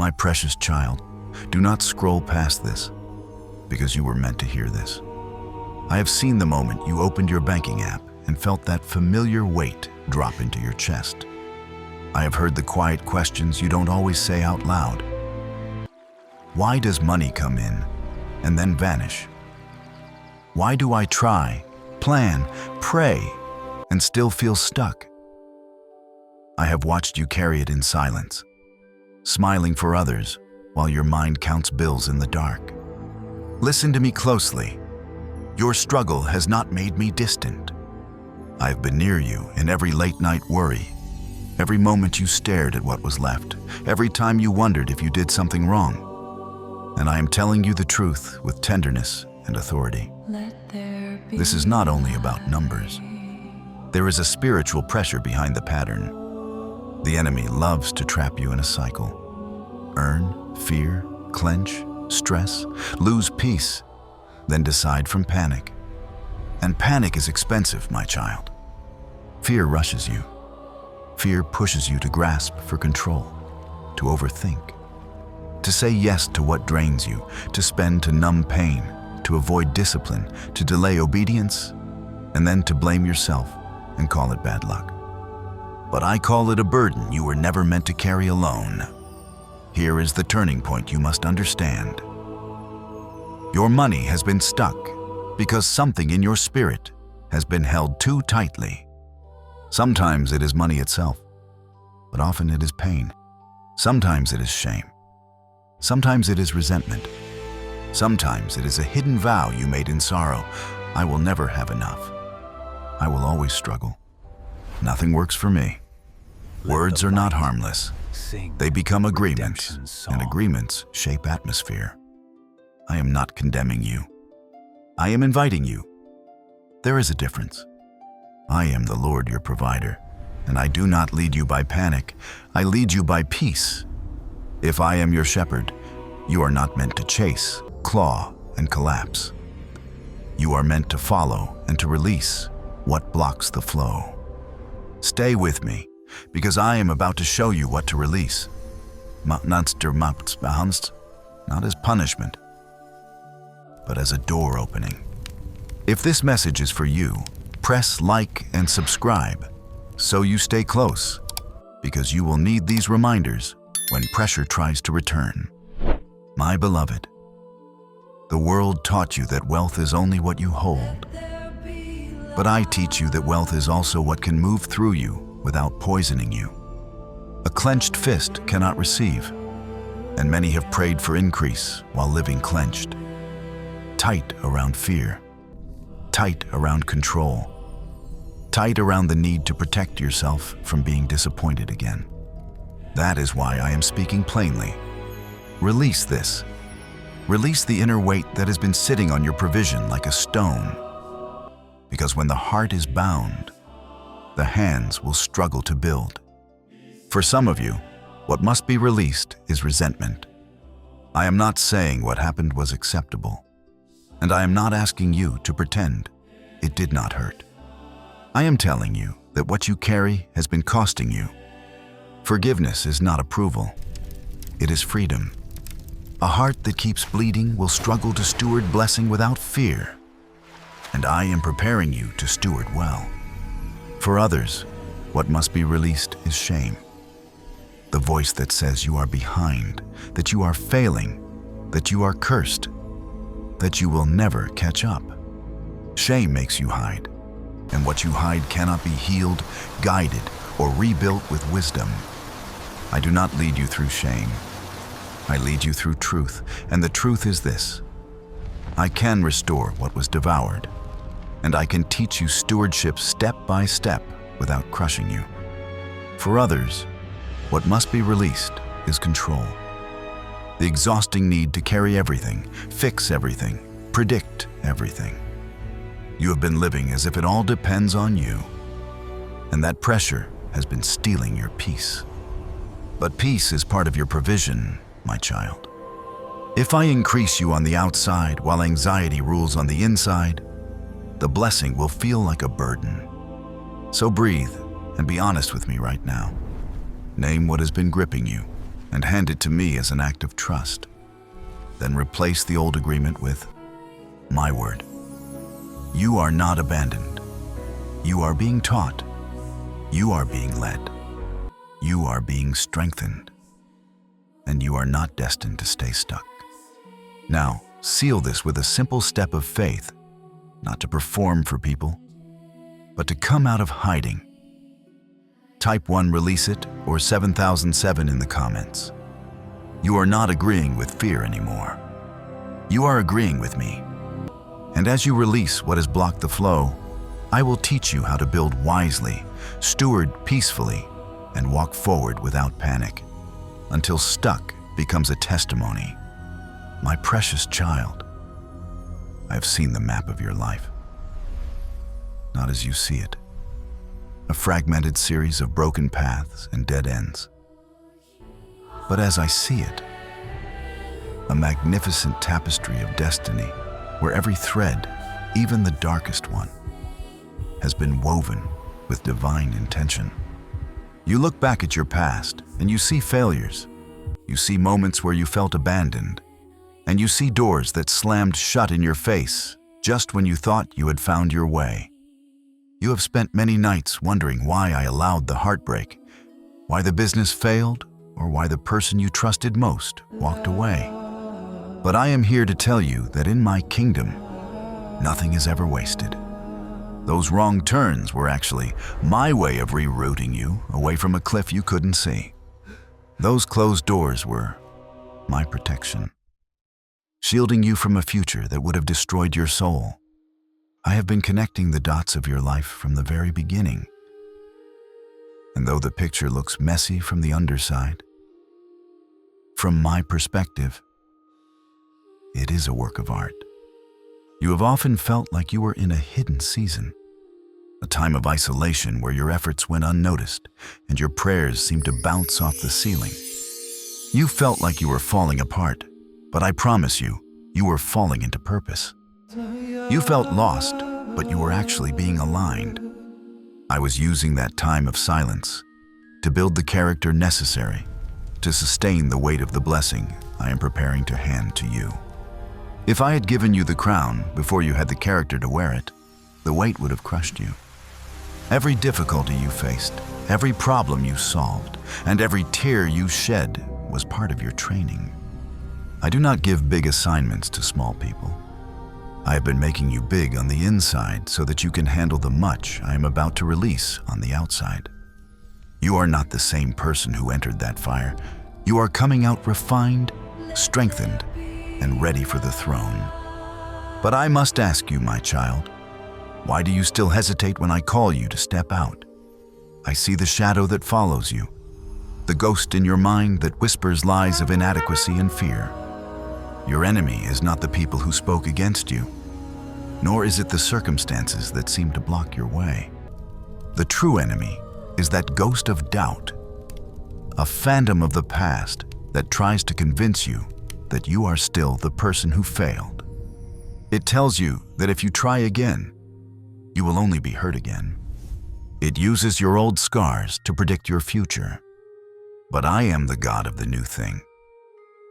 My precious child, do not scroll past this, because you were meant to hear this. I have seen the moment you opened your banking app and felt that familiar weight drop into your chest. I have heard the quiet questions you don't always say out loud. Why does money come in and then vanish? Why do I try, plan, pray, and still feel stuck? I have watched you carry it in silence, smiling for others while your mind counts bills in the dark. Listen to me closely. Your struggle has not made me distant. I've been near you in every late-night worry, every moment you stared at what was left, every time you wondered if you did something wrong. And I am telling you the truth with tenderness and authority. This is not only about numbers. There is a spiritual pressure behind the pattern. The enemy loves to trap you in a cycle. Earn, fear, clench, stress, lose peace, then decide from panic. And panic is expensive, my child. Fear rushes you. Fear pushes you to grasp for control, to overthink, to say yes to what drains you, to spend to numb pain, to avoid discipline, to delay obedience, and then to blame yourself and call it bad luck. But I call it a burden you were never meant to carry alone. Here is the turning point you must understand. Your money has been stuck because something in your spirit has been held too tightly. Sometimes it is money itself, but often it is pain. Sometimes it is shame. Sometimes it is resentment. Sometimes it is a hidden vow you made in sorrow. I will never have enough. I will always struggle. Nothing works for me. Words are not harmless. They become agreements, and agreements shape atmosphere. I am not condemning you. I am inviting you. There is a difference. I am the Lord your provider, and I do not lead you by panic. I lead you by peace. If I am your shepherd, you are not meant to chase, claw, and collapse. You are meant to follow and to release what blocks the flow. Stay with me, because I am about to show you what to release. Not as punishment, but as a door opening. If this message is for you, press like and subscribe so you stay close, because you will need these reminders when pressure tries to return. My beloved, the world taught you that wealth is only what you hold. But I teach you that wealth is also what can move through you without poisoning you. A clenched fist cannot receive, and many have prayed for increase while living clenched. Tight around fear, tight around control, tight around the need to protect yourself from being disappointed again. That is why I am speaking plainly. Release this. Release the inner weight that has been sitting on your provision like a stone. Because when the heart is bound, the hands will struggle to build. For some of you, what must be released is resentment. I am not saying what happened was acceptable, and I am not asking you to pretend it did not hurt. I am telling you that what you carry has been costing you. Forgiveness is not approval. It is freedom. A heart that keeps bleeding will struggle to steward blessing without fear. And I am preparing you to steward well. For others, what must be released is shame. The voice that says you are behind, that you are failing, that you are cursed, that you will never catch up. Shame makes you hide, and what you hide cannot be healed, guided, or rebuilt with wisdom. I do not lead you through shame. I lead you through truth, and the truth is this. I can restore what was devoured, and I can teach you stewardship step by step without crushing you. For others, what must be released is control. The exhausting need to carry everything, fix everything, predict everything. You have been living as if it all depends on you, and that pressure has been stealing your peace. But peace is part of your provision, my child. If I increase you on the outside while anxiety rules on the inside, the blessing will feel like a burden. So breathe and be honest with me right now. Name what has been gripping you. and hand it to me as an act of trust. Then replace the old agreement with my word. You are not abandoned. You are being taught. You are being led. You are being strengthened. And you are not destined to stay stuck. Now, seal this with a simple step of faith, not to perform for people, but to come out of hiding. Type 1 release it or 7007 in the comments. You are not agreeing with fear anymore. You are agreeing with me. And as you release what has blocked the flow, I will teach you how to build wisely, steward peacefully, and walk forward without panic, until stuck becomes a testimony. My precious child, I have seen the map of your life. Not as you see it, a fragmented series of broken paths and dead ends, but as I see it, a magnificent tapestry of destiny where every thread, even the darkest one, has been woven with divine intention. You look back at your past and you see failures. You see moments where you felt abandoned, and you see doors that slammed shut in your face just when you thought you had found your way. You have spent many nights wondering why I allowed the heartbreak, why the business failed, or why the person you trusted most walked away. But I am here to tell you that in my kingdom, nothing is ever wasted. Those wrong turns were actually my way of rerouting you away from a cliff you couldn't see. Those closed doors were my protection, shielding you from a future that would have destroyed your soul. I have been connecting the dots of your life from the very beginning. And though the picture looks messy from the underside, from my perspective, it is a work of art. You have often felt like you were in a hidden season, a time of isolation where your efforts went unnoticed and your prayers seemed to bounce off the ceiling. You felt like you were falling apart, but I promise you, you were falling into purpose. You felt lost, but you were actually being aligned. I was using that time of silence to build the character necessary to sustain the weight of the blessing I am preparing to hand to you. If I had given you the crown before you had the character to wear it, the weight would have crushed you. Every difficulty you faced, every problem you solved, and every tear you shed was part of your training. I do not give big assignments to small people. I have been making you big on the inside so that you can handle the much I am about to release on the outside. You are not the same person who entered that fire. You are coming out refined, strengthened, and ready for the throne. But I must ask you, my child, why do you still hesitate when I call you to step out? I see the shadow that follows you, the ghost in your mind that whispers lies of inadequacy and fear. Your enemy is not the people who spoke against you, nor is it the circumstances that seem to block your way. The true enemy is that ghost of doubt, a phantom of the past that tries to convince you that you are still the person who failed. It tells you that if you try again, you will only be hurt again. It uses your old scars to predict your future. But I am the God of the new thing.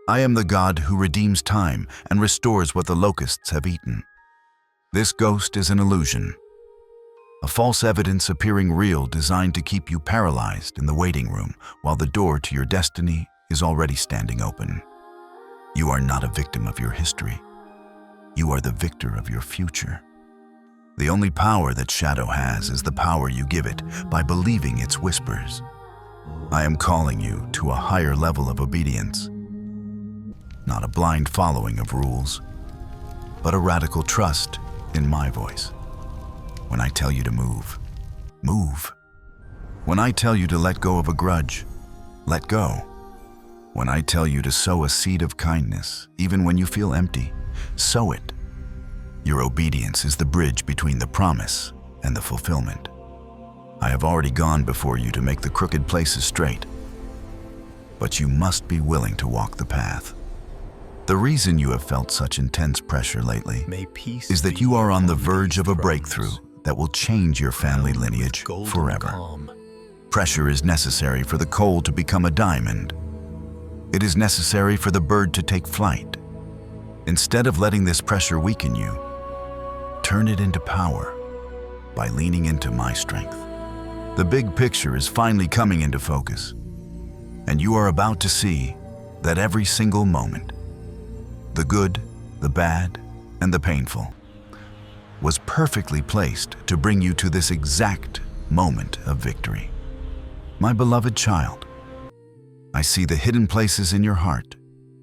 I am the God who redeems time and restores what the locusts have eaten. This ghost is an illusion, a false evidence appearing real designed to keep you paralyzed in the waiting room while the door to your destiny is already standing open. You are not a victim of your history. You are the victor of your future. The only power that shadow has is the power you give it by believing its whispers. I am calling you to a higher level of obedience, not a blind following of rules, but a radical trust in my voice. When I tell you to move, move. When I tell you to let go of a grudge, let go. When I tell you to sow a seed of kindness, even when you feel empty, sow it. Your obedience is the bridge between the promise and the fulfillment. I have already gone before you to make the crooked places straight, but you must be willing to walk the path. The reason you have felt such intense pressure lately is that you are on the verge of a breakthrough that will change your family lineage forever. Pressure is necessary for the coal to become a diamond. It is necessary for the bird to take flight. Instead of letting this pressure weaken you, turn it into power by leaning into my strength. The big picture is finally coming into focus, and you are about to see that every single moment, the good, the bad, and the painful, was perfectly placed to bring you to this exact moment of victory. My beloved child, I see the hidden places in your heart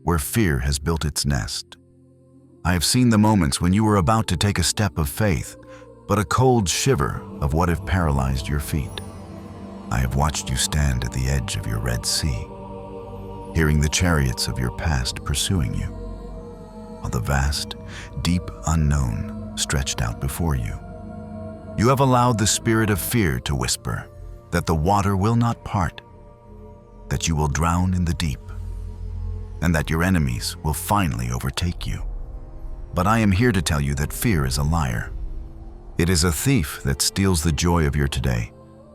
where fear has built its nest. I have seen the moments when you were about to take a step of faith, but a cold shiver of what if paralyzed your feet. I have watched you stand at the edge of your Red Sea, hearing the chariots of your past pursuing you, while the vast, deep unknown stretched out before you. You have allowed the spirit of fear to whisper that the water will not part, that you will drown in the deep, and that your enemies will finally overtake you. But I am here to tell you that fear is a liar. It is a thief that steals the joy of your today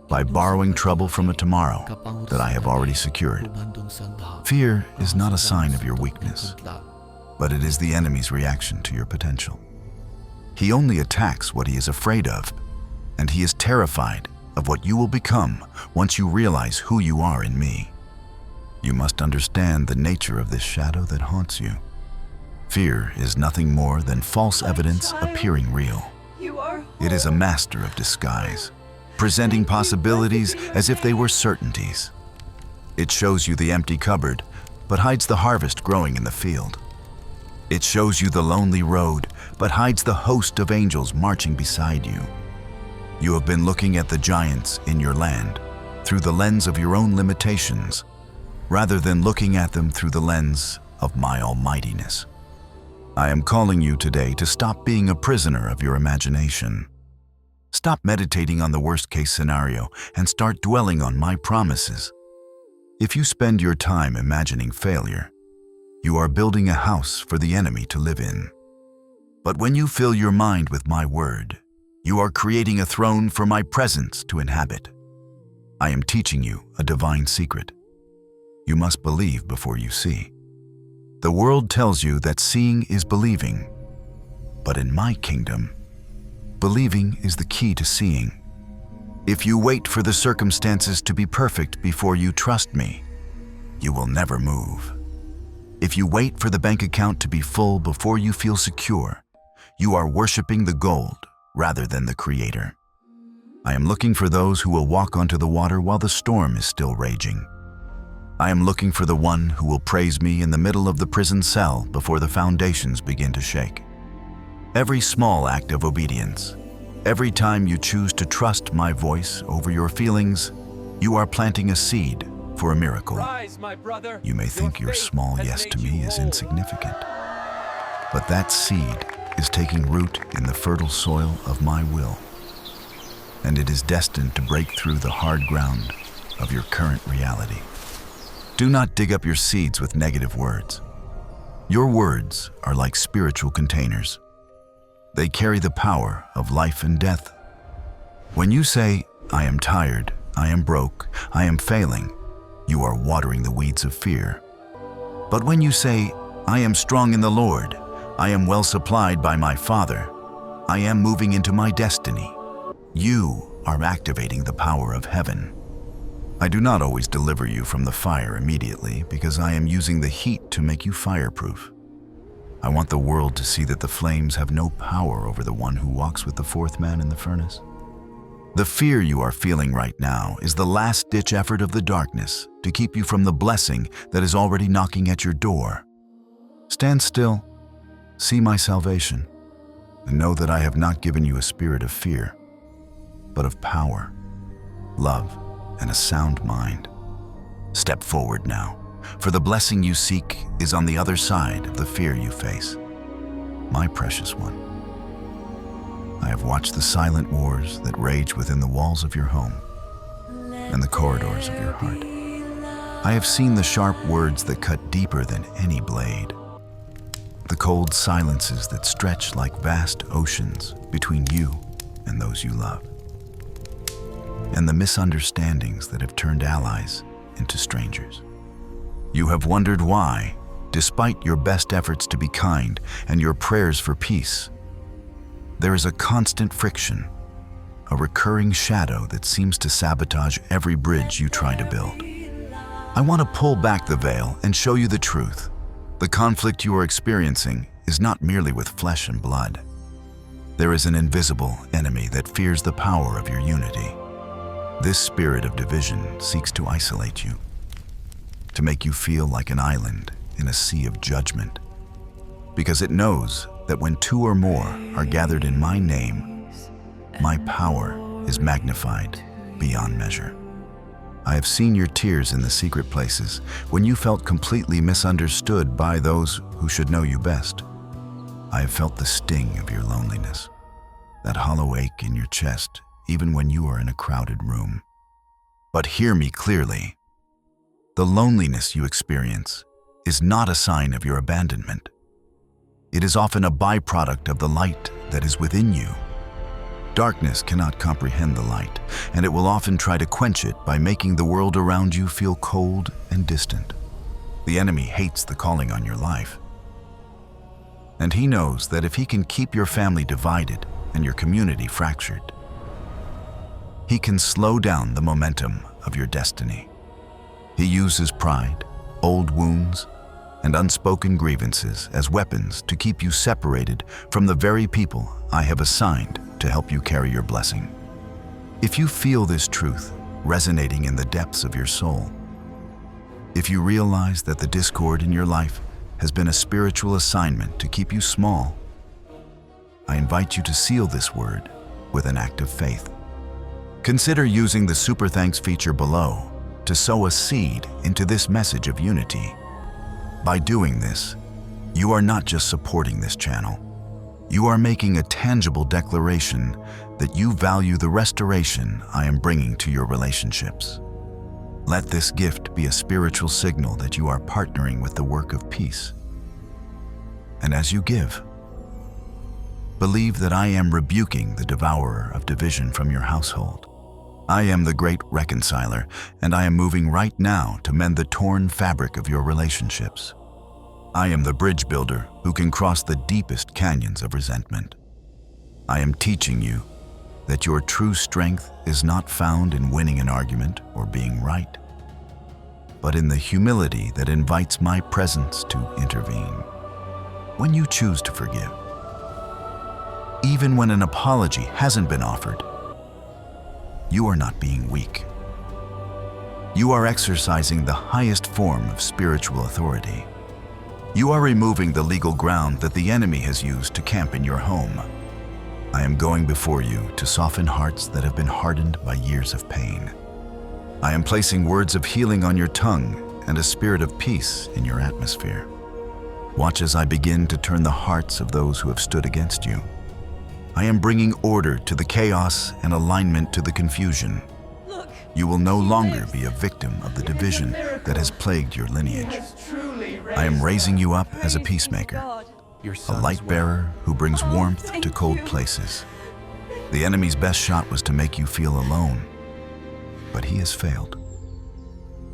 by borrowing trouble from a tomorrow that I have already secured. Fear is not a sign of your weakness, but it is the enemy's reaction to your potential. He only attacks what he is afraid of, and he is terrified of what you will become once you realize who you are in me. You must understand the nature of this shadow that haunts you. Fear is nothing more than false evidence appearing real. It is a master of disguise, presenting possibilities as if they were certainties. It shows you the empty cupboard, but hides the harvest growing in the field. It shows you the lonely road, but hides the host of angels marching beside you. You have been looking at the giants in your land through the lens of your own limitations, rather than looking at them through the lens of my almightiness. I am calling you today to stop being a prisoner of your imagination. Stop meditating on the worst-case scenario and start dwelling on my promises. If you spend your time imagining failure, you are building a house for the enemy to live in. But when you fill your mind with my word, you are creating a throne for my presence to inhabit. I am teaching you a divine secret. You must believe before you see. The world tells you that seeing is believing, but in my kingdom, believing is the key to seeing. If you wait for the circumstances to be perfect before you trust me, you will never move. If you wait for the bank account to be full before you feel secure, you are worshiping the gold rather than the Creator. I am looking for those who will walk onto the water while the storm is still raging. I am looking for the one who will praise me in the middle of the prison cell before the foundations begin to shake. Every small act of obedience, every time you choose to trust my voice over your feelings, you are planting a seed for a miracle. Rise, my brother. You may think your small yes to me is insignificant, but that seed is taking root in the fertile soil of my will, and it is destined to break through the hard ground of your current reality. Do not dig up your seeds with negative words. Your words are like spiritual containers. They carry the power of life and death. When you say, I am tired, I am broke, I am failing, you are watering the weeds of fear. But when you say, I am strong in the Lord, I am well supplied by my Father, I am moving into my destiny, you are activating the power of heaven. I do not always deliver you from the fire immediately because I am using the heat to make you fireproof. I want the world to see that the flames have no power over the one who walks with the fourth man in the furnace. The fear you are feeling right now is the last-ditch effort of the darkness to keep you from the blessing that is already knocking at your door. Stand still, see my salvation, and know that I have not given you a spirit of fear, but of power, love, and a sound mind. Step forward now, for the blessing you seek is on the other side of the fear you face. My precious one, I have watched the silent wars that rage within the walls of your home and the corridors of your heart. I have seen the sharp words that cut deeper than any blade, the cold silences that stretch like vast oceans between you and those you love, and the misunderstandings that have turned allies into strangers. You have wondered why, despite your best efforts to be kind and your prayers for peace, there is a constant friction, a recurring shadow that seems to sabotage every bridge you try to build. I want to pull back the veil and show you the truth. The conflict you are experiencing is not merely with flesh and blood. There is an invisible enemy that fears the power of your unity. This spirit of division seeks to isolate you, to make you feel like an island in a sea of judgment, because it knows that when two or more are gathered in my name, my power is magnified beyond measure. I have seen your tears in the secret places when you felt completely misunderstood by those who should know you best. I have felt the sting of your loneliness, that hollow ache in your chest, even when you are in a crowded room. But hear me clearly. The loneliness you experience is not a sign of your abandonment. It is often a byproduct of the light that is within you. Darkness cannot comprehend the light, and it will often try to quench it by making the world around you feel cold and distant. The enemy hates the calling on your life. And he knows that if he can keep your family divided and your community fractured, he can slow down the momentum of your destiny. He uses pride, old wounds, and unspoken grievances as weapons to keep you separated from the very people I have assigned to help you carry your blessing. If you feel this truth resonating in the depths of your soul, if you realize that the discord in your life has been a spiritual assignment to keep you small, I invite you to seal this word with an act of faith. Consider using the Super Thanks feature below to sow a seed into this message of unity. By doing this, you are not just supporting this channel. You are making a tangible declaration that you value the restoration I am bringing to your relationships. Let this gift be a spiritual signal that you are partnering with the work of peace. And as you give, believe that I am rebuking the devourer of division from your household. I am the great reconciler, and I am moving right now to mend the torn fabric of your relationships. I am the bridge builder who can cross the deepest canyons of resentment. I am teaching you that your true strength is not found in winning an argument or being right, but in the humility that invites my presence to intervene. When you choose to forgive, even when an apology hasn't been offered, you are not being weak. You are exercising the highest form of spiritual authority. You are removing the legal ground that the enemy has used to camp in your home. I am going before you to soften hearts that have been hardened by years of pain. I am placing words of healing on your tongue and a spirit of peace in your atmosphere. Watch as I begin to turn the hearts of those who have stood against you. I am bringing order to the chaos and alignment to the confusion. You will no longer be a victim of the division that has plagued your lineage. I am raising you up as a peacemaker, a light bearer who brings warmth to cold places. The enemy's best shot was to make you feel alone, but he has failed.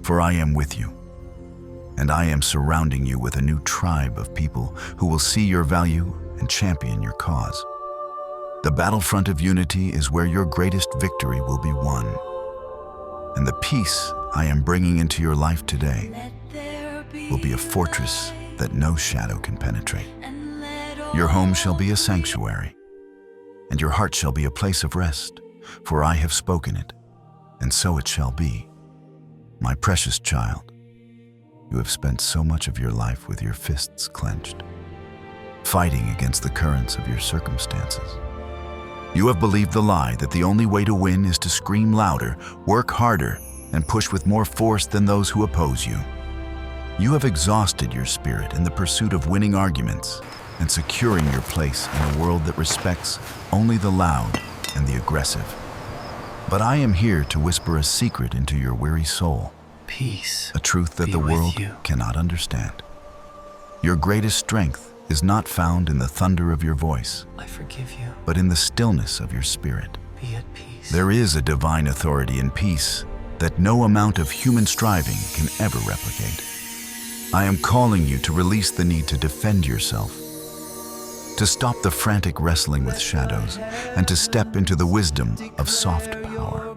For I am with you, and I am surrounding you with a new tribe of people who will see your value and champion your cause. The battlefront of unity is where your greatest victory will be won. And the peace I am bringing into your life today will be a fortress that no shadow can penetrate. Your home shall be a sanctuary, and your heart shall be a place of rest, for I have spoken it, and so it shall be. My precious child, you have spent so much of your life with your fists clenched, fighting against the currents of your circumstances. You have believed the lie that the only way to win is to scream louder, work harder, and push with more force than those who oppose you. You have exhausted your spirit in the pursuit of winning arguments and securing your place in a world that respects only the loud and the aggressive. But I am here to whisper a secret into your weary soul. Peace. A truth that the world cannot understand. Your greatest strength is not found in the thunder of your voice, I forgive you. but in the stillness of your spirit. Be at peace. There is a divine authority in peace that no amount of human striving can ever replicate. I am calling you to release the need to defend yourself, to stop the frantic wrestling with shadows, and to step into the wisdom of soft power.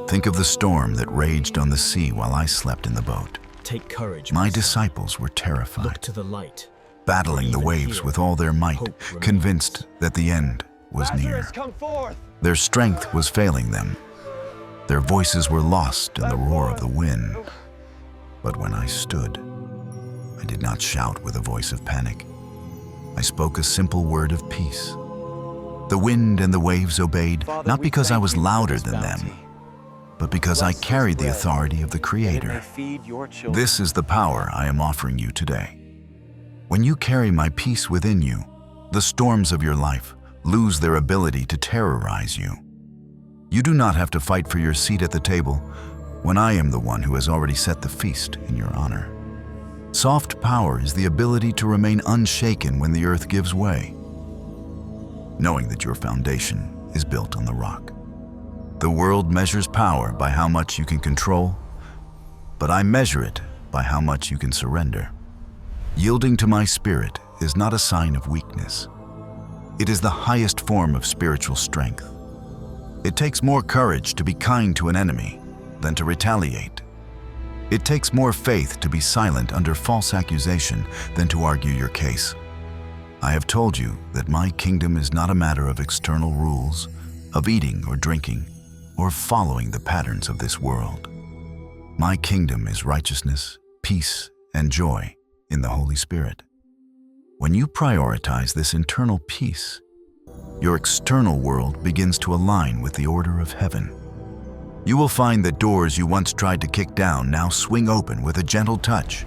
Think of the storm that raged on the sea while I slept in the boat. Take courage. My son. disciples were terrified, Look to the light. battling the Even waves here, with all their might, hope remains. convinced that the end was near. Their strength was failing them. Their voices were lost in the roar of the wind. But when I stood, I did not shout with a voice of panic. I spoke a simple word of peace. The wind and the waves obeyed, not because I was louder than them, but because I carried the authority of the Creator. This is the power I am offering you today. When you carry my peace within you, the storms of your life lose their ability to terrorize you. You do not have to fight for your seat at the table when I am the one who has already set the feast in your honor. Soft power is the ability to remain unshaken when the earth gives way, knowing that your foundation is built on the rock. The world measures power by how much you can control, but I measure it by how much you can surrender. Yielding to my spirit is not a sign of weakness. It is the highest form of spiritual strength. It takes more courage to be kind to an enemy than to retaliate. It takes more faith to be silent under false accusation than to argue your case. I have told you that my kingdom is not a matter of external rules, of eating or drinking, or following the patterns of this world. My kingdom is righteousness, peace, and joy in the Holy Spirit. When you prioritize this internal peace, your external world begins to align with the order of heaven. You will find that doors you once tried to kick down now swing open with a gentle touch,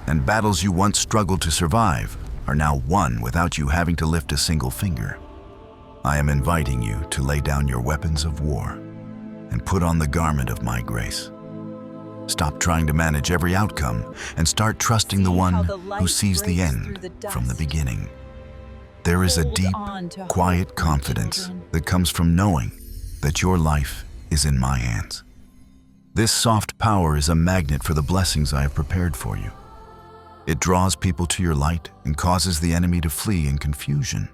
and battles you once struggled to survive are now won without you having to lift a single finger. I am inviting you to lay down your weapons of war and put on the garment of my grace. Stop trying to manage every outcome and start trusting the one who sees the end from the beginning. There is a deep, quiet confidence that comes from knowing that your life is in my hands. This soft power is a magnet for the blessings I have prepared for you. It draws people to your light and causes the enemy to flee in confusion.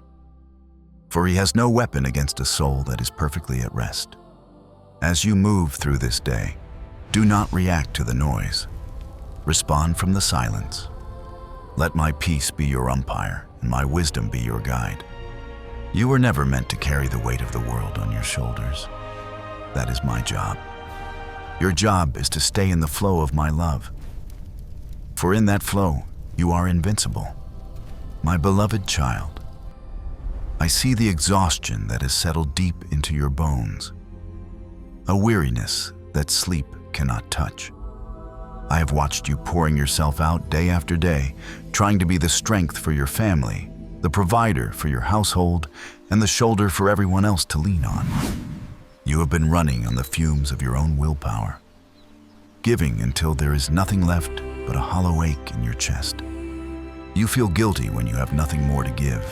For he has no weapon against a soul that is perfectly at rest. As you move through this day, do not react to the noise. Respond from the silence. Let my peace be your umpire and my wisdom be your guide. You were never meant to carry the weight of the world on your shoulders. That is my job. Your job is to stay in the flow of my love. For in that flow, you are invincible. My beloved child, I see the exhaustion that has settled deep into your bones, a weariness that sleep cannot touch. I have watched you pouring yourself out day after day, trying to be the strength for your family, the provider for your household, and the shoulder for everyone else to lean on. You have been running on the fumes of your own willpower, giving until there is nothing left but a hollow ache in your chest. You feel guilty when you have nothing more to give,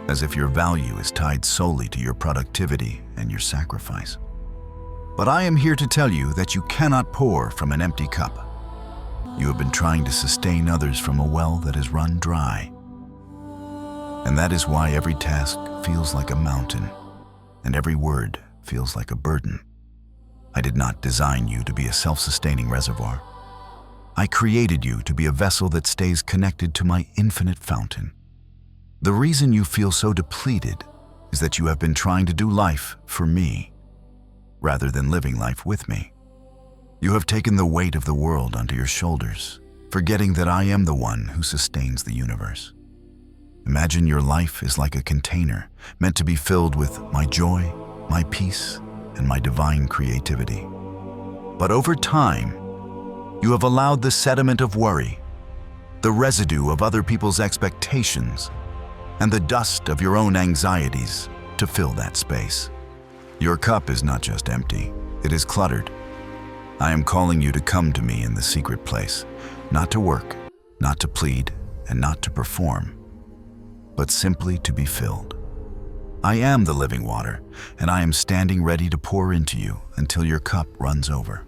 as if your value is tied solely to your productivity and your sacrifice. But I am here to tell you that you cannot pour from an empty cup. You have been trying to sustain others from a well that has run dry. And that is why every task feels like a mountain, and every word feels like a burden. I did not design you to be a self-sustaining reservoir. I created you to be a vessel that stays connected to my infinite fountain. The reason you feel so depleted is that you have been trying to do life for me, rather than living life with me. You have taken the weight of the world onto your shoulders, forgetting that I am the one who sustains the universe. Imagine your life is like a container meant to be filled with my joy, my peace, and my divine creativity. But over time, you have allowed the sediment of worry, the residue of other people's expectations, and the dust of your own anxieties to fill that space. Your cup is not just empty, it is cluttered. I am calling you to come to me in the secret place, not to work, not to plead, and not to perform, but simply to be filled. I am the living water, and I am standing ready to pour into you until your cup runs over.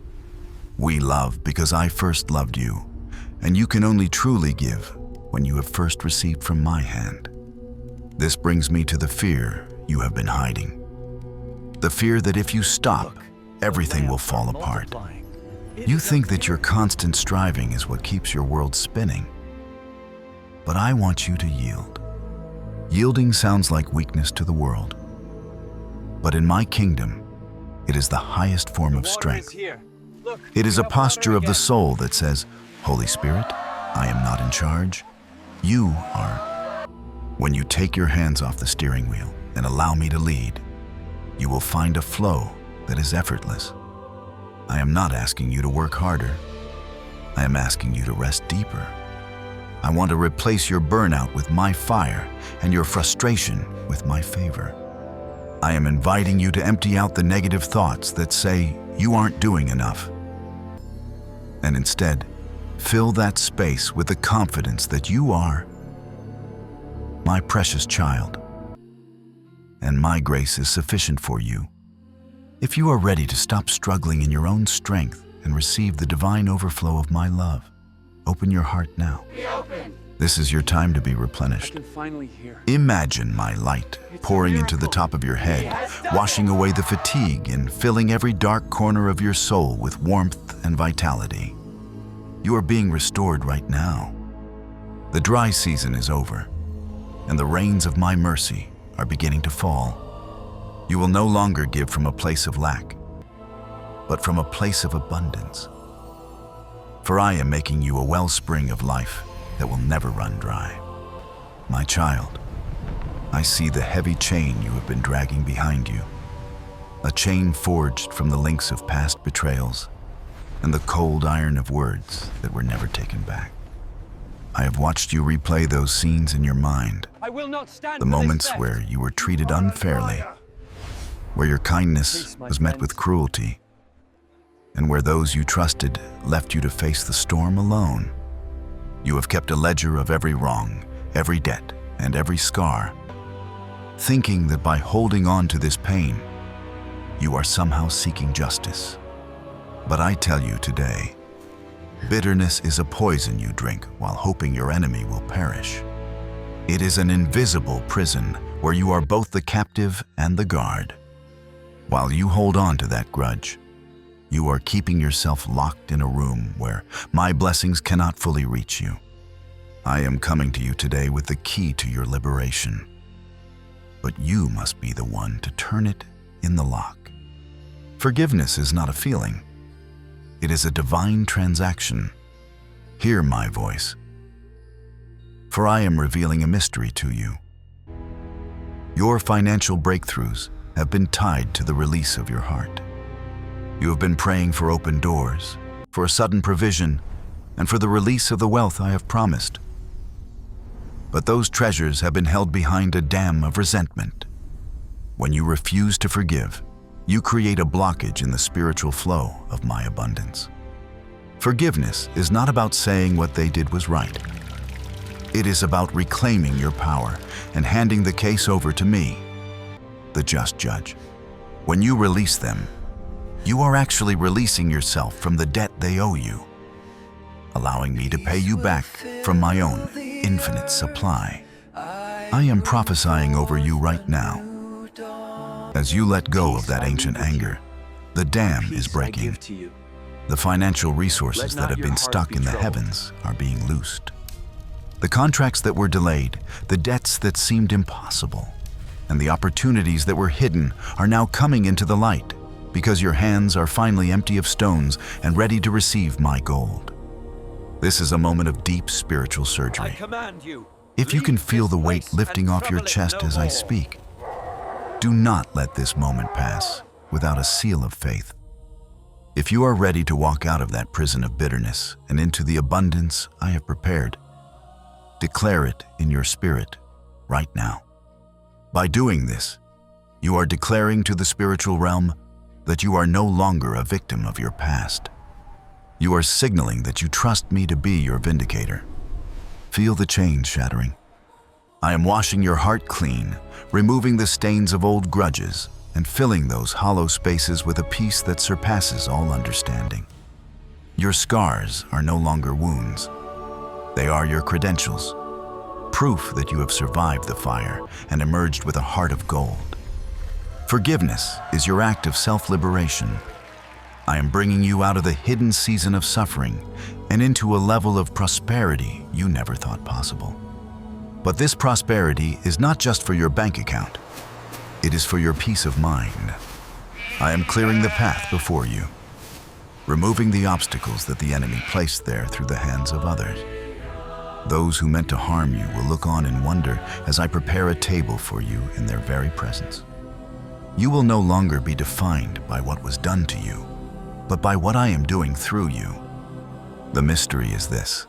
We love because I first loved you, And you can only truly give when you have first received from my hand. This brings me to the fear you have been hiding. The fear that if you stop, everything will fall apart. You think that your constant striving is what keeps your world spinning. But I want you to yield. Yielding sounds like weakness to the world. But in my kingdom, it is the highest form of strength. It is a posture of the soul that says, Holy Spirit, I am not in charge. You are. When you take your hands off the steering wheel and allow me to lead, you will find a flow that is effortless. I am not asking you to work harder. I am asking you to rest deeper. I want to replace your burnout with my fire and your frustration with my favor. I am inviting you to empty out the negative thoughts that say you aren't doing enough. And instead, fill that space with the confidence that you are my precious child. And my grace is sufficient for you. If you are ready to stop struggling in your own strength and receive the divine overflow of my love, open your heart now. This is your time to be replenished. Imagine my light pouring into the top of your head, washing away the fatigue and filling every dark corner of your soul with warmth and vitality. You are being restored right now. The dry season is over, and the rains of my mercy are beginning to fall. You will no longer give from a place of lack, but from a place of abundance. For I am making you a wellspring of life that will never run dry. My child, I see the heavy chain you have been dragging behind you, a chain forged from the links of past betrayals and the cold iron of words that were never taken back. I have watched you replay those scenes in your mind, the moments where you were treated unfairly, where your kindness was met with cruelty, and where those you trusted left you to face the storm alone. You have kept a ledger of every wrong, every debt, and every scar, thinking that by holding on to this pain, you are somehow seeking justice. But I tell you today, bitterness is a poison you drink while hoping your enemy will perish. It is an invisible prison where you are both the captive and the guard. While you hold on to that grudge, you are keeping yourself locked in a room where my blessings cannot fully reach you. I am coming to you today with the key to your liberation. But you must be the one to turn it in the lock. Forgiveness is not a feeling. It is a divine transaction. Hear my voice, for I am revealing a mystery to you. Your financial breakthroughs have been tied to the release of your heart. You have been praying for open doors, for a sudden provision, and for the release of the wealth I have promised. But those treasures have been held behind a dam of resentment. When you refuse to forgive, you create a blockage in the spiritual flow of my abundance. Forgiveness is not about saying what they did was right. It is about reclaiming your power and handing the case over to me, the just judge. When you release them, you are actually releasing yourself from the debt they owe you, allowing me to pay you back from my own infinite supply. I am prophesying over you right now. As you let go of that ancient anger, the dam is breaking. The financial resources that have been stuck in the heavens are being loosed. The contracts that were delayed, the debts that seemed impossible, and the opportunities that were hidden are now coming into the light because your hands are finally empty of stones and ready to receive my gold. This is a moment of deep spiritual surgery. If you can feel the weight lifting off your chest as I speak, do not let this moment pass without a seal of faith. If you are ready to walk out of that prison of bitterness and into the abundance I have prepared, declare it in your spirit right now. By doing this, you are declaring to the spiritual realm that you are no longer a victim of your past. You are signaling that you trust me to be your vindicator. Feel the chains shattering. I am washing your heart clean, removing the stains of old grudges, and filling those hollow spaces with a peace that surpasses all understanding. Your scars are no longer wounds. They are your credentials, proof that you have survived the fire and emerged with a heart of gold. Forgiveness is your act of self-liberation. I am bringing you out of the hidden season of suffering and into a level of prosperity you never thought possible. But this prosperity is not just for your bank account. It is for your peace of mind. I am clearing the path before you, removing the obstacles that the enemy placed there through the hands of others. Those who meant to harm you will look on in wonder as I prepare a table for you in their very presence. You will no longer be defined by what was done to you, but by what I am doing through you. The mystery is this: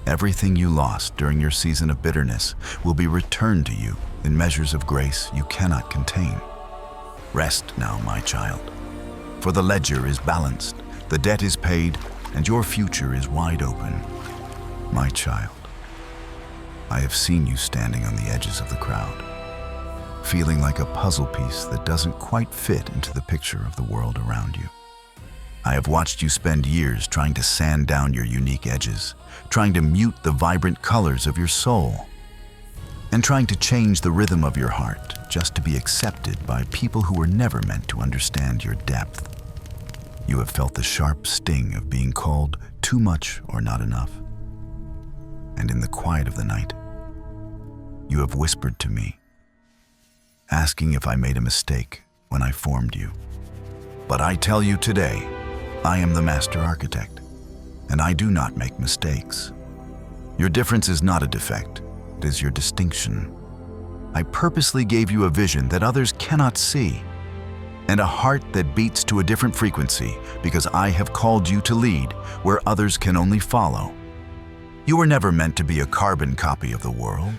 everything you lost during your season of bitterness will be returned to you in measures of grace you cannot contain. Rest now, my child, for the ledger is balanced, the debt is paid, and your future is wide open. My child, I have seen you standing on the edges of the crowd, feeling like a puzzle piece that doesn't quite fit into the picture of the world around you. I have watched you spend years trying to sand down your unique edges, trying to mute the vibrant colors of your soul, and trying to change the rhythm of your heart just to be accepted by people who were never meant to understand your depth. You have felt the sharp sting of being called too much or not enough. And in the quiet of the night, you have whispered to me, asking if I made a mistake when I formed you. But I tell you today, I am the master architect, and I do not make mistakes. Your difference is not a defect, it is your distinction. I purposely gave you a vision that others cannot see, and a heart that beats to a different frequency because I have called you to lead where others can only follow. You were never meant to be a carbon copy of the world.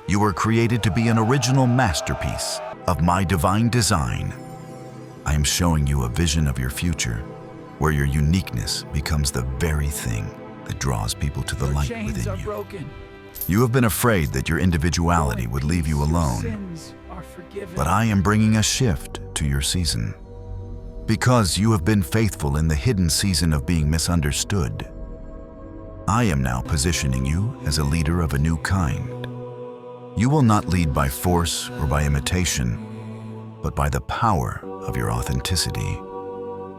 You were created to be an original masterpiece of my divine design. I am showing you a vision of your future where your uniqueness becomes the very thing that draws people to the light within you. Broken. You have been afraid that your individuality would leave you alone, Sins are forgiven. but I am bringing a shift to your season. Because you have been faithful in the hidden season of being misunderstood, I am now positioning you as a leader of a new kind. You will not lead by force or by imitation, but by the power of your authenticity.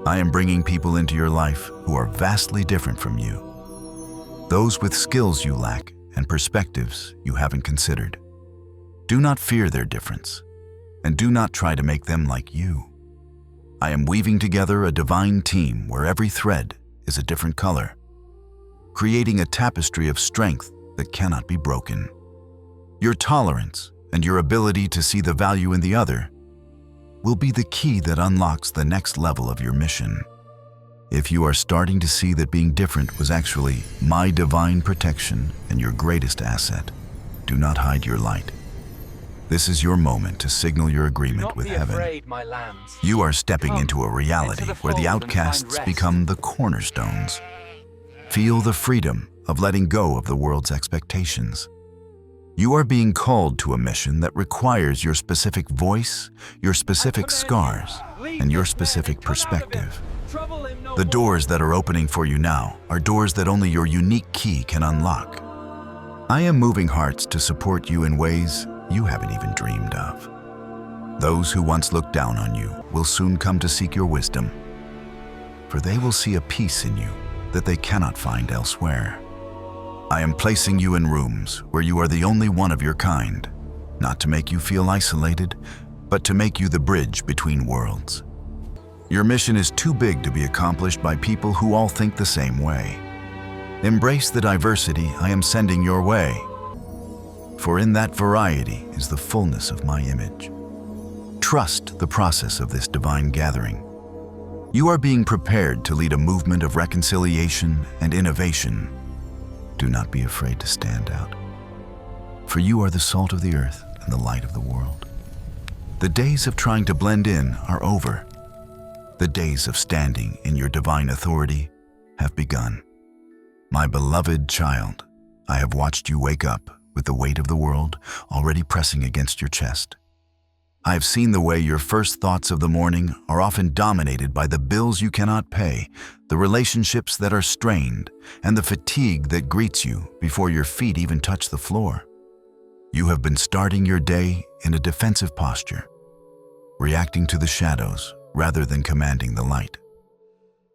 I am bringing people into your life who are vastly different from you, those with skills you lack and perspectives you haven't considered. Do not fear their difference, and do not try to make them like you. I am weaving together a divine team where every thread is a different color, creating a tapestry of strength that cannot be broken. Your tolerance and your ability to see the value in the other will be the key that unlocks the next level of your mission. If you are starting to see that being different was actually my divine protection and your greatest asset, do not hide your light. This is your moment to signal your agreement with heaven. Afraid, my lambs. You are stepping into a reality enter the where the fold and outcasts find rest. become the cornerstones. Feel the freedom of letting go of the world's expectations. You are being called to a mission that requires your specific voice, your specific scars, and your specific perspective. The doors that are opening for you now are doors that only your unique key can unlock. I am moving hearts to support you in ways you haven't even dreamed of. Those who once looked down on you will soon come to seek your wisdom, for they will see a peace in you that they cannot find elsewhere. I am placing you in rooms where you are the only one of your kind, not to make you feel isolated, but to make you the bridge between worlds. Your mission is too big to be accomplished by people who all think the same way. Embrace the diversity I am sending your way, for in that variety is the fullness of my image. Trust the process of this divine gathering. You are being prepared to lead a movement of reconciliation and innovation. Do not be afraid to stand out, for you are the salt of the earth and the light of the world. The days of trying to blend in are over. The days of standing in your divine authority have begun. My beloved child, I have watched you wake up with the weight of the world already pressing against your chest. I have seen the way your first thoughts of the morning are often dominated by the bills you cannot pay, the relationships that are strained, and the fatigue that greets you before your feet even touch the floor. You have been starting your day in a defensive posture, reacting to the shadows rather than commanding the light.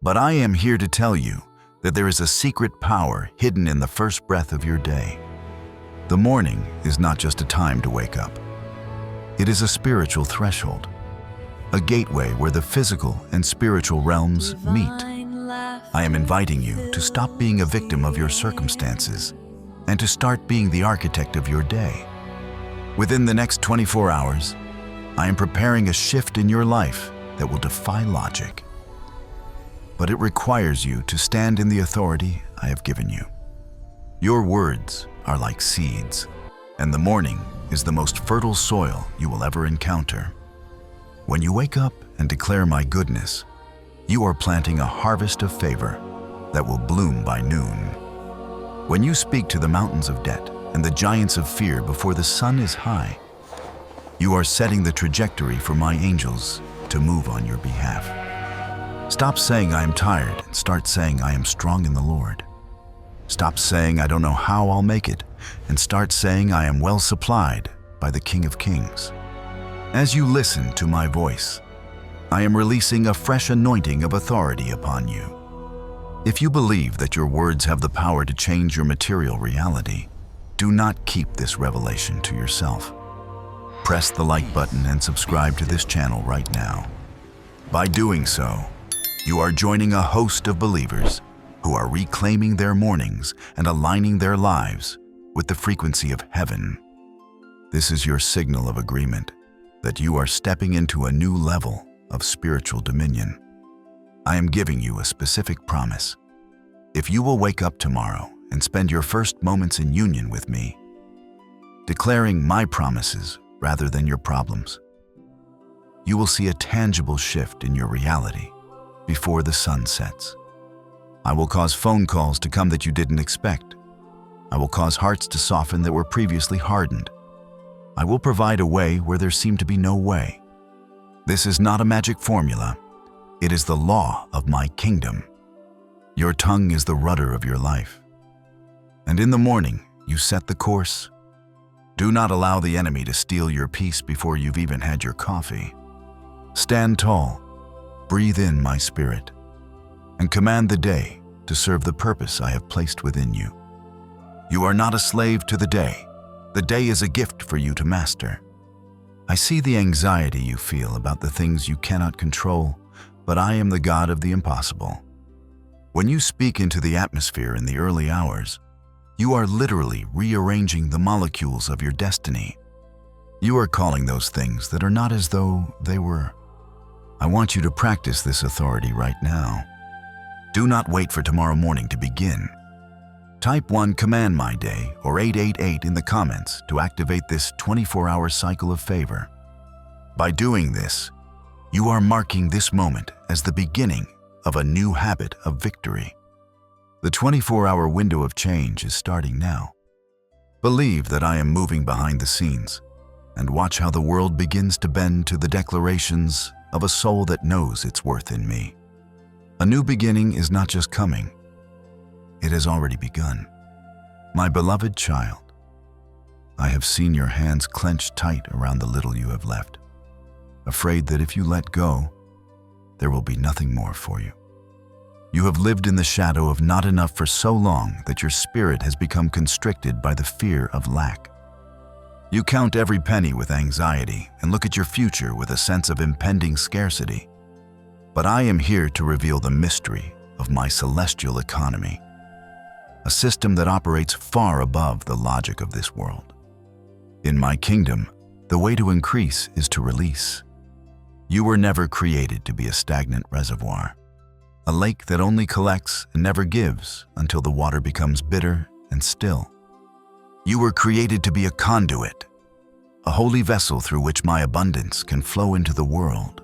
But I am here to tell you that there is a secret power hidden in the first breath of your day. The morning is not just a time to wake up. It is a spiritual threshold, a gateway where the physical and spiritual realms meet. I am inviting you to stop being a victim of your circumstances and to start being the architect of your day. Within the next 24 hours, I am preparing a shift in your life that will defy logic. But it requires you to stand in the authority I have given you. Your words are like seeds, and the morning is the most fertile soil you will ever encounter. When you wake up and declare my goodness, you are planting a harvest of favor that will bloom by noon. When you speak to the mountains of debt and the giants of fear before the sun is high, you are setting the trajectory for my angels to move on your behalf. Stop saying I am tired and start saying I am strong in the Lord. Stop saying I don't know how I'll make it and start saying I am well supplied by the King of Kings. As you listen to my voice, I am releasing a fresh anointing of authority upon you. If you believe that your words have the power to change your material reality, do not keep this revelation to yourself. Press the like button and subscribe to this channel right now. By doing so, you are joining a host of believers who are reclaiming their mornings and aligning their lives with the frequency of heaven. This is your signal of agreement that you are stepping into a new level of spiritual dominion. I am giving you a specific promise. If you will wake up tomorrow and spend your first moments in union with me, declaring my promises rather than your problems, you will see a tangible shift in your reality before the sun sets. I will cause phone calls to come that you didn't expect. I will cause hearts to soften that were previously hardened. I will provide a way where there seemed to be no way. This is not a magic formula. It is the law of my kingdom. Your tongue is the rudder of your life. And in the morning, you set the course. Do not allow the enemy to steal your peace before you've even had your coffee. Stand tall, breathe in my spirit, and command the day to serve the purpose I have placed within you. You are not a slave to the day. The day is a gift for you to master. I see the anxiety you feel about the things you cannot control, but I am the God of the impossible. When you speak into the atmosphere in the early hours, you are literally rearranging the molecules of your destiny. You are calling those things that are not as though they were. I want you to practice this authority right now. Do not wait for tomorrow morning to begin. Type 1 Command My Day or 888 in the comments to activate this 24-hour cycle of favor. By doing this, you are marking this moment as the beginning of a new habit of victory. The 24-hour window of change is starting now. Believe that I am moving behind the scenes and watch how the world begins to bend to the declarations of a soul that knows its worth in me. A new beginning is not just coming, it has already begun. My beloved child, I have seen your hands clenched tight around the little you have left, afraid that if you let go, there will be nothing more for you. You have lived in the shadow of not enough for so long that your spirit has become constricted by the fear of lack. You count every penny with anxiety and look at your future with a sense of impending scarcity. But I am here to reveal the mystery of my celestial economy, a system that operates far above the logic of this world. In my kingdom, the way to increase is to release. You were never created to be a stagnant reservoir, a lake that only collects and never gives until the water becomes bitter and still. You were created to be a conduit, a holy vessel through which my abundance can flow into the world.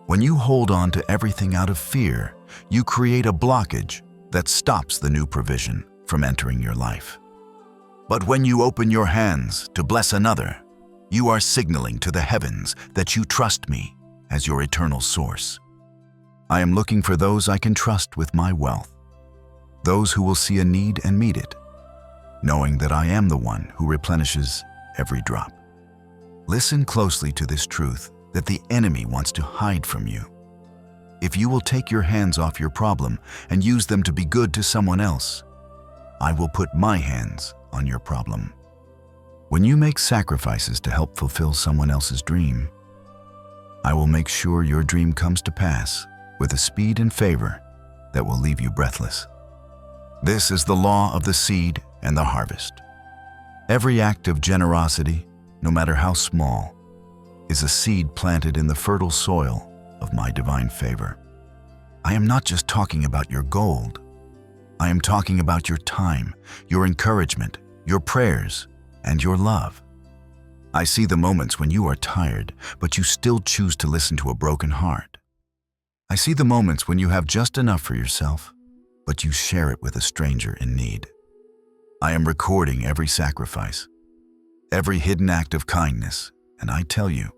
When you hold on to everything out of fear, you create a blockage that stops the new provision from entering your life. But when you open your hands to bless another, You are signaling to the heavens that you trust me as your eternal source. I am looking for those I can trust with my wealth, those who will see a need and meet it, knowing that I am the one who replenishes every drop. Listen closely to this truth that the enemy wants to hide from you. If you will take your hands off your problem and use them to be good to someone else, I will put my hands on your problem. When you make sacrifices to help fulfill someone else's dream, I will make sure your dream comes to pass with a speed and favor that will leave you breathless. This is the law of the seed and the harvest. Every act of generosity, no matter how small, is a seed planted in the fertile soil of my divine favor. I am not just talking about your gold. I am talking about your time, your encouragement, your prayers, and your love. I see the moments when you are tired, but you still choose to listen to a broken heart. I see the moments when you have just enough for yourself, but you share it with a stranger in need. I am recording every sacrifice, every hidden act of kindness, and I tell you,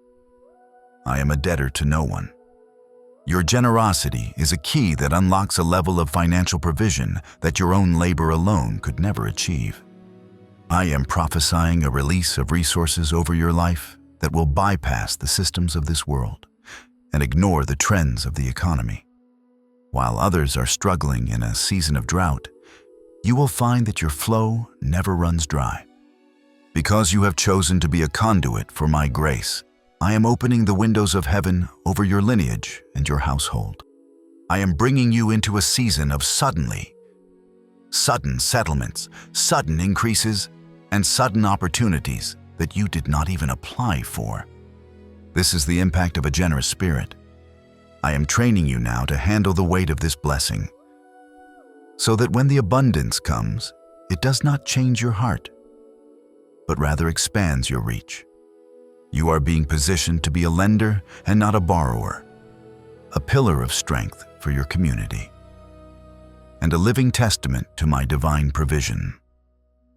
I am a debtor to no one. Your generosity is a key that unlocks a level of financial provision that your own labor alone could never achieve. I am prophesying a release of resources over your life that will bypass the systems of this world and ignore the trends of the economy. While others are struggling in a season of drought, you will find that your flow never runs dry. Because you have chosen to be a conduit for my grace, I am opening the windows of heaven over your lineage and your household. I am bringing you into a season of sudden settlements, sudden increases, and sudden opportunities that you did not even apply for. This is the impact of a generous spirit. I am training you now to handle the weight of this blessing, so that when the abundance comes, it does not change your heart, but rather expands your reach. You are being positioned to be a lender and not a borrower, a pillar of strength for your community, and a living testament to my divine provision.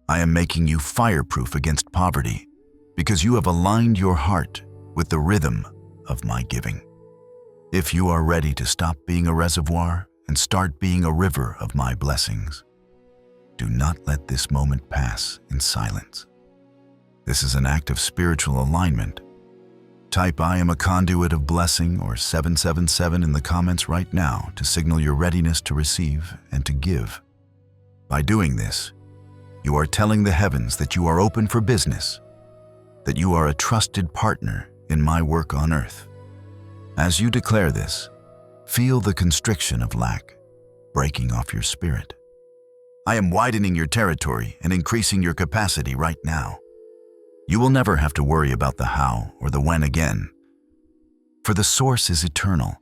I am making you fireproof against poverty because you have aligned your heart with the rhythm of my giving. If you are ready to stop being a reservoir and start being a river of my blessings, do not let this moment pass in silence. This is an act of spiritual alignment. Type "I am a conduit of blessing" or 777 in the comments right now to signal your readiness to receive and to give. By doing this, you are telling the heavens that you are open for business, that you are a trusted partner in my work on earth. As you declare this, feel the constriction of lack breaking off your spirit. I am widening your territory and increasing your capacity right now. You will never have to worry about the how or the when again, for the source is eternal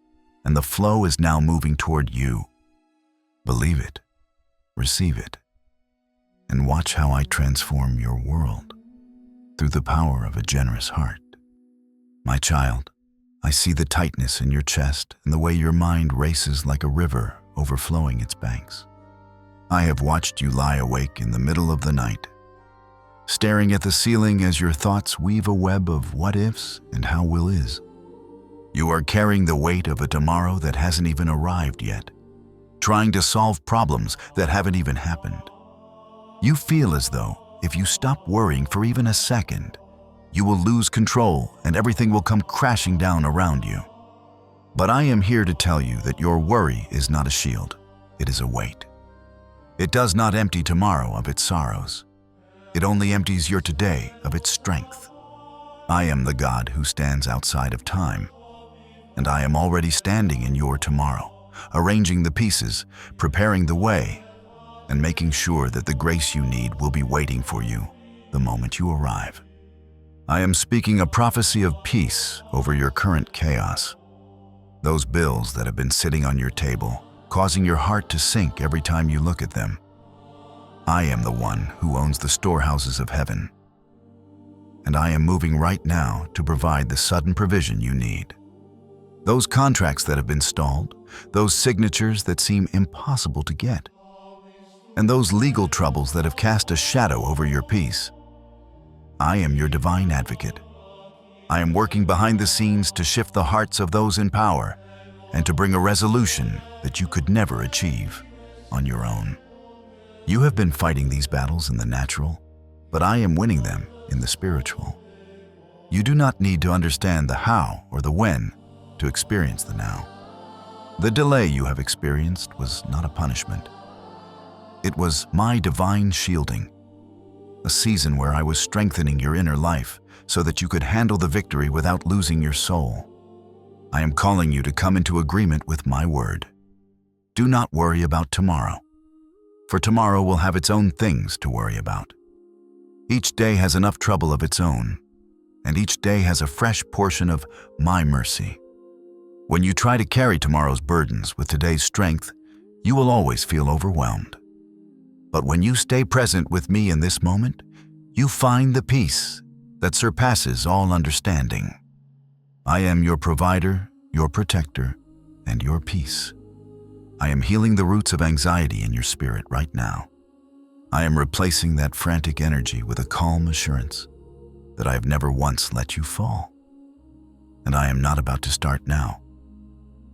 and the flow is now moving toward you. Believe it, receive it, and watch how I transform your world through the power of a generous heart. My child, I see the tightness in your chest and the way your mind races like a river overflowing its banks. I have watched you lie awake in the middle of the night, staring at the ceiling as your thoughts weave a web of what-ifs and how-will-is. You are carrying the weight of a tomorrow that hasn't even arrived yet, trying to solve problems that haven't even happened. You feel as though if you stop worrying for even a second, you will lose control and everything will come crashing down around you. But I am here to tell you that your worry is not a shield, it is a weight. It does not empty tomorrow of its sorrows. It only empties your today of its strength. I am the God who stands outside of time, and I am already standing in your tomorrow, arranging the pieces, preparing the way, and making sure that the grace you need will be waiting for you the moment you arrive. I am speaking a prophecy of peace over your current chaos. Those bills that have been sitting on your table, causing your heart to sink every time you look at them. I am the one who owns the storehouses of heaven, and I am moving right now to provide the sudden provision you need. Those contracts that have been stalled, those signatures that seem impossible to get, and those legal troubles that have cast a shadow over your peace. I am your divine advocate, I am working behind the scenes to shift the hearts of those in power and to bring a resolution that you could never achieve on your own. You have been fighting these battles in the natural, but I am winning them in the spiritual. You do not need to understand the how or the when to experience the now. The delay you have experienced was not a punishment. It was my divine shielding, a season where I was strengthening your inner life so that you could handle the victory without losing your soul. I am calling you to come into agreement with my word. Do not worry about tomorrow, for tomorrow will have its own things to worry about. Each day has enough trouble of its own, and each day has a fresh portion of my mercy. When you try to carry tomorrow's burdens with today's strength, you will always feel overwhelmed. But when you stay present with me in this moment, you find the peace that surpasses all understanding. I am your provider, your protector, and your peace. I am healing the roots of anxiety in your spirit right now. I am replacing that frantic energy with a calm assurance that I have never once let you fall. And I am not about to start now.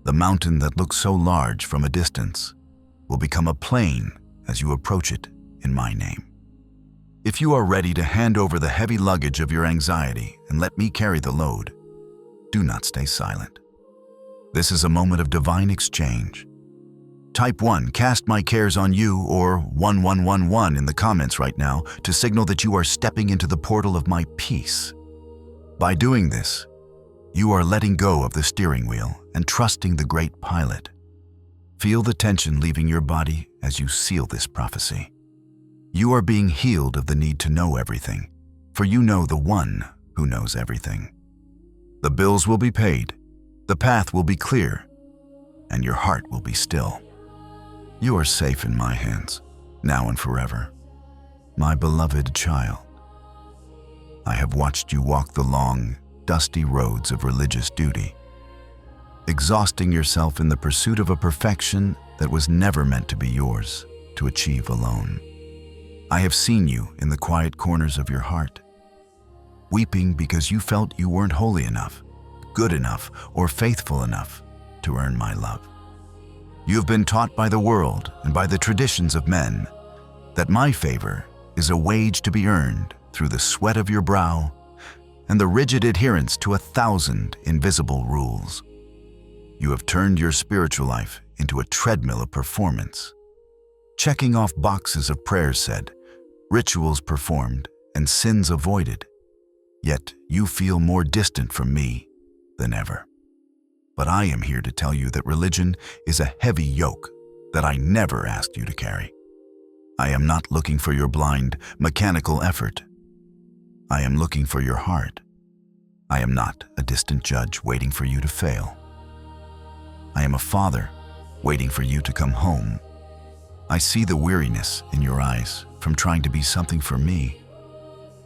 The mountain that looks so large from a distance will become a plain as you approach it in my name. If you are ready to hand over the heavy luggage of your anxiety and let me carry the load, do not stay silent. This is a moment of divine exchange. Type 1, cast my cares on you, or 1111 in the comments right now to signal that you are stepping into the portal of my peace. By doing this, you are letting go of the steering wheel and trusting the great pilot. Feel the tension leaving your body as you seal this prophecy. You are being healed of the need to know everything, for you know the one who knows everything. The bills will be paid, the path will be clear, and your heart will be still. You are safe in my hands, now and forever. My beloved child, I have watched you walk the long, dusty roads of religious duty, exhausting yourself in the pursuit of a perfection that was never meant to be yours to achieve alone. I have seen you in the quiet corners of your heart, weeping because you felt you weren't holy enough, good enough, or faithful enough to earn my love. You have been taught by the world and by the traditions of men that my favor is a wage to be earned through the sweat of your brow and the rigid adherence to 1,000 invisible rules. You have turned your spiritual life into a treadmill of performance, checking off boxes of prayers said, rituals performed, and sins avoided. Yet you feel more distant from me than ever. But I am here to tell you that religion is a heavy yoke that I never asked you to carry. I am not looking for your blind, mechanical effort. I am looking for your heart. I am not a distant judge waiting for you to fail. I am a father waiting for you to come home. I see the weariness in your eyes from trying to be something for me,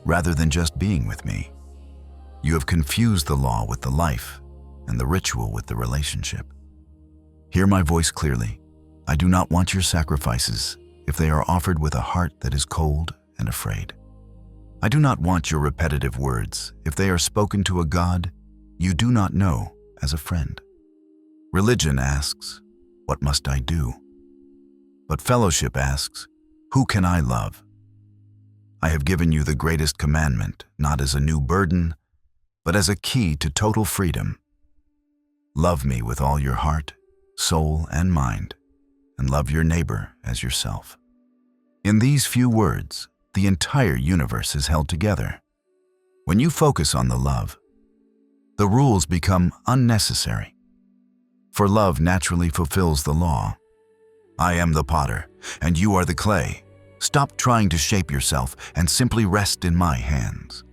rather than just being with me. You have confused the law with the life and the ritual with the relationship. Hear my voice clearly. I do not want your sacrifices if they are offered with a heart that is cold and afraid. I do not want your repetitive words if they are spoken to a God you do not know as a friend. Religion asks, what must I do? But fellowship asks, who can I love? I have given you the greatest commandment, not as a new burden, but as a key to total freedom. Love me with all your heart, soul, and mind, and love your neighbor as yourself. In these few words, the entire universe is held together. When you focus on the love, the rules become unnecessary. For love naturally fulfills the law. I am the potter, and you are the clay. Stop trying to shape yourself and simply rest in my hands.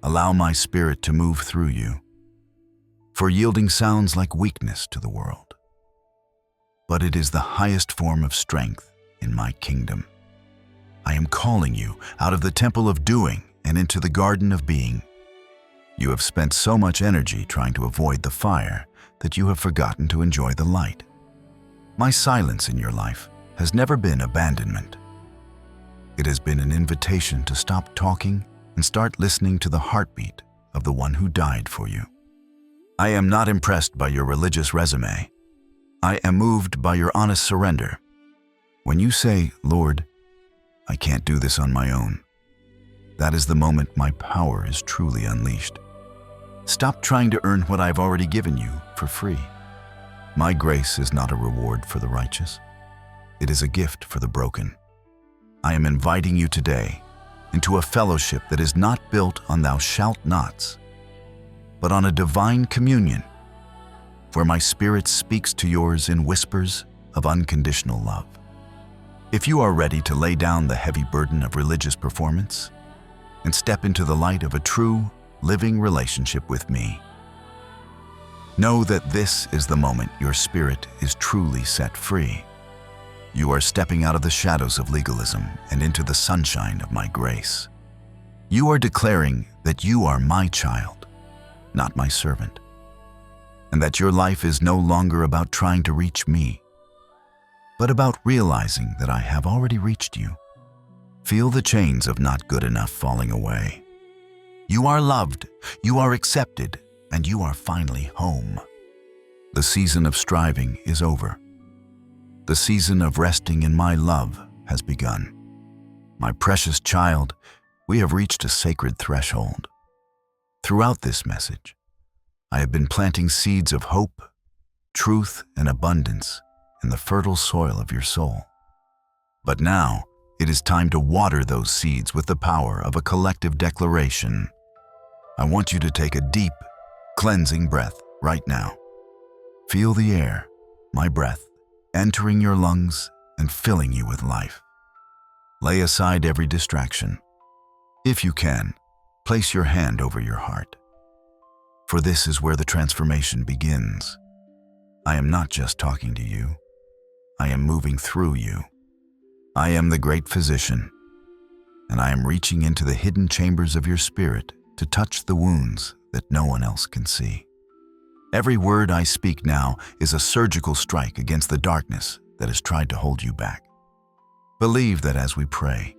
Allow my spirit to move through you. For yielding sounds like weakness to the world, but it is the highest form of strength in my kingdom. I am calling you out of the temple of doing and into the garden of being. You have spent so much energy trying to avoid the fire that you have forgotten to enjoy the light. My silence in your life has never been abandonment. It has been an invitation to stop talking and start listening to the heartbeat of the one who died for you. I am not impressed by your religious resume. I am moved by your honest surrender. When you say, Lord, I can't do this on my own, that is the moment my power is truly unleashed. Stop trying to earn what I've already given you for free. My grace is not a reward for the righteous. It is a gift for the broken. I am inviting you today into a fellowship that is not built on thou shalt nots, but on a divine communion where my spirit speaks to yours in whispers of unconditional love. If you are ready to lay down the heavy burden of religious performance and step into the light of a true, living relationship with me, know that this is the moment your spirit is truly set free. You are stepping out of the shadows of legalism and into the sunshine of my grace. You are declaring that you are my child, not my servant, and that your life is no longer about trying to reach me, but about realizing that I have already reached you. Feel the chains of not good enough falling away. You are loved, you are accepted, and you are finally home. The season of striving is over. The season of resting in my love has begun. My precious child, we have reached a sacred threshold. Throughout this message, I have been planting seeds of hope, truth, and abundance in the fertile soil of your soul. But now, it is time to water those seeds with the power of a collective declaration. I want you to take a deep, cleansing breath right now. Feel the air, my breath, entering your lungs and filling you with life. Lay aside every distraction. If you can, place your hand over your heart. For this is where the transformation begins. I am not just talking to you. I am moving through you. I am the great physician, and I am reaching into the hidden chambers of your spirit to touch the wounds that no one else can see. Every word I speak now is a surgical strike against the darkness that has tried to hold you back. Believe that as we pray,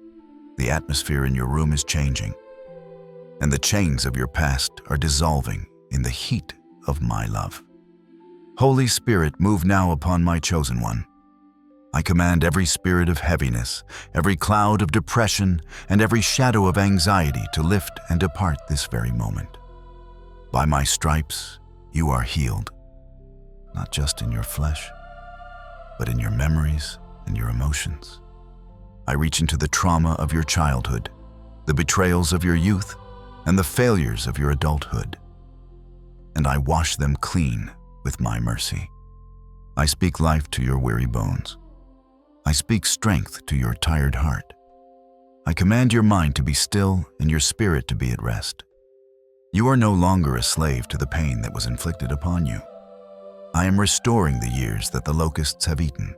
the atmosphere in your room is changing, and the chains of your past are dissolving in the heat of my love. Holy Spirit, move now upon my chosen one. I command every spirit of heaviness, every cloud of depression, and every shadow of anxiety to lift and depart this very moment. By my stripes, you are healed, not just in your flesh, but in your memories and your emotions. I reach into the trauma of your childhood, the betrayals of your youth, and the failures of your adulthood, and I wash them clean with my mercy. I speak life to your weary bones. I speak strength to your tired heart. I command your mind to be still and your spirit to be at rest. You are no longer a slave to the pain that was inflicted upon you. I am restoring the years that the locusts have eaten,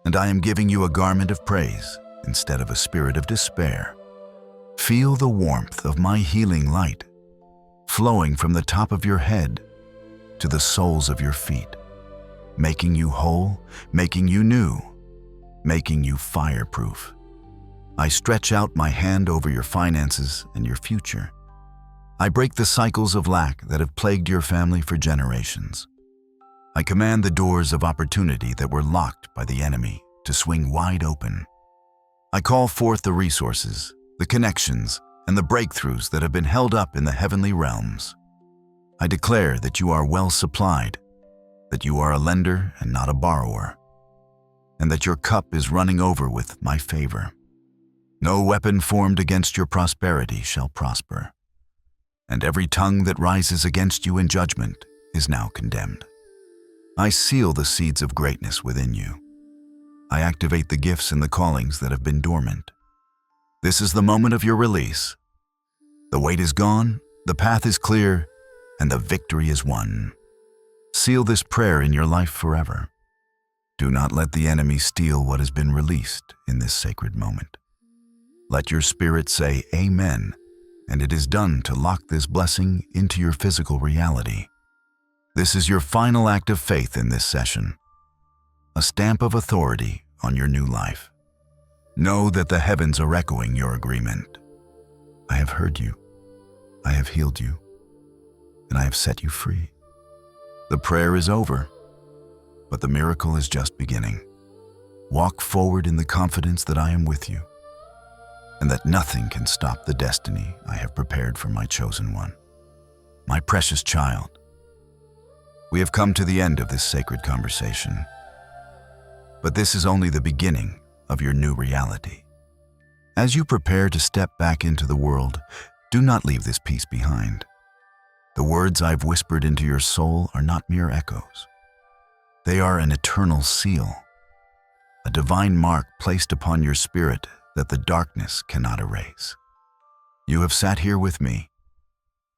and I am giving you a garment of praise instead of a spirit of despair. Feel the warmth of my healing light flowing from the top of your head to the soles of your feet, making you whole, making you new, making you fireproof. I stretch out my hand over your finances and your future. I break the cycles of lack that have plagued your family for generations. I command the doors of opportunity that were locked by the enemy to swing wide open. I call forth the resources, the connections, and the breakthroughs that have been held up in the heavenly realms. I declare that you are well supplied, that you are a lender and not a borrower, and that your cup is running over with my favor. No weapon formed against your prosperity shall prosper, and every tongue that rises against you in judgment is now condemned. I seal the seeds of greatness within you. I activate the gifts and the callings that have been dormant. This is the moment of your release. The weight is gone, the path is clear, and the victory is won. Seal this prayer in your life forever. Do not let the enemy steal what has been released in this sacred moment. Let your spirit say amen, and it is done to lock this blessing into your physical reality. This is your final act of faith in this session, a stamp of authority on your new life. Know that the heavens are echoing your agreement. I have heard you. I have healed you, and I have set you free. The prayer is over, but the miracle is just beginning. Walk forward in the confidence that I am with you, and that nothing can stop the destiny I have prepared for my chosen one. My precious child, we have come to the end of this sacred conversation, but this is only the beginning of your new reality. As you prepare to step back into the world, do not leave this peace behind. The words I've whispered into your soul are not mere echoes. They are an eternal seal, a divine mark placed upon your spirit that the darkness cannot erase. You have sat here with me,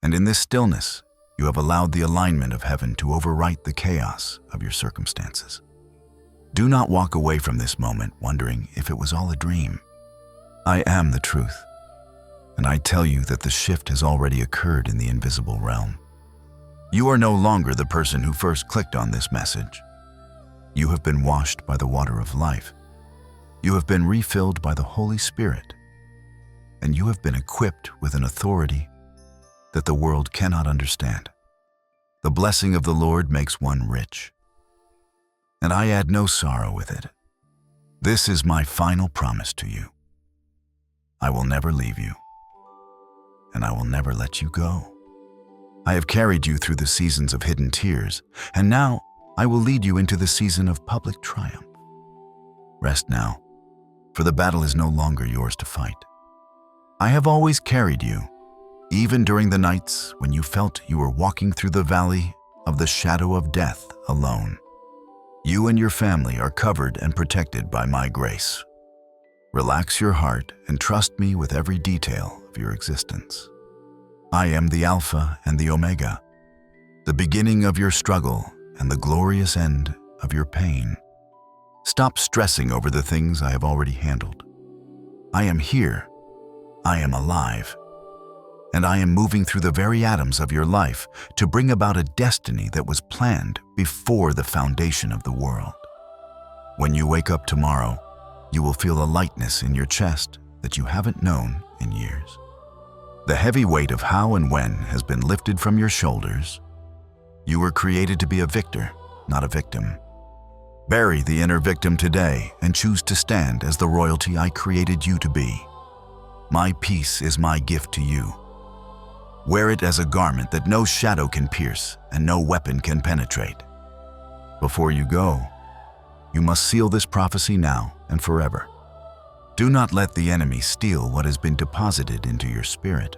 and in this stillness, you have allowed the alignment of heaven to overwrite the chaos of your circumstances. Do not walk away from this moment wondering if it was all a dream. I am the truth, and I tell you that the shift has already occurred in the invisible realm. You are no longer the person who first clicked on this message. You have been washed by the water of life. You have been refilled by the Holy Spirit, and you have been equipped with an authority that the world cannot understand. The blessing of the Lord makes one rich, and I add no sorrow with it. This is my final promise to you. I will never leave you, and I will never let you go. I have carried you through the seasons of hidden tears, and now I will lead you into the season of public triumph. Rest now, for the battle is no longer yours to fight. I have always carried you, even during the nights when you felt you were walking through the valley of the shadow of death alone. You and your family are covered and protected by my grace. Relax your heart and trust me with every detail of your existence. I am the Alpha and the Omega, the beginning of your struggle and the glorious end of your pain. Stop stressing over the things I have already handled. I am here, I am alive, and I am moving through the very atoms of your life to bring about a destiny that was planned before the foundation of the world. When you wake up tomorrow, you will feel a lightness in your chest that you haven't known in years. The heavy weight of how and when has been lifted from your shoulders. You were created to be a victor, not a victim. Bury the inner victim today and choose to stand as the royalty I created you to be. My peace is my gift to you. Wear it as a garment that no shadow can pierce and no weapon can penetrate. Before you go, you must seal this prophecy now and forever. Do not let the enemy steal what has been deposited into your spirit.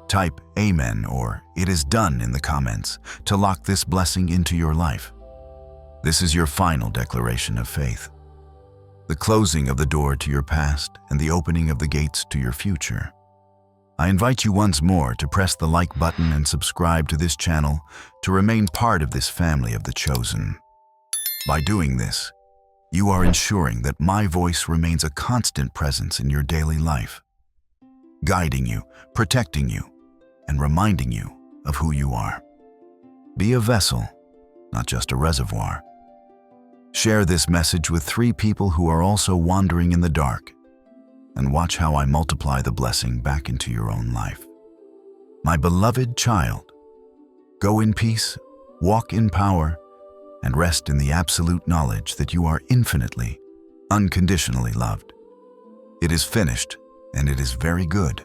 Type Amen or It is done in the comments to lock this blessing into your life. This is your final declaration of faith, the closing of the door to your past and the opening of the gates to your future. I invite you once more to press the like button and subscribe to this channel to remain part of this family of the chosen. By doing this, you are ensuring that my voice remains a constant presence in your daily life, guiding you, protecting you, and reminding you of who you are. Be a vessel, not just a reservoir. Share this message with 3 people who are also wandering in the dark, and watch how I multiply the blessing back into your own life. My beloved child, go in peace, walk in power, and rest in the absolute knowledge that you are infinitely, unconditionally loved. It is finished, and it is very good.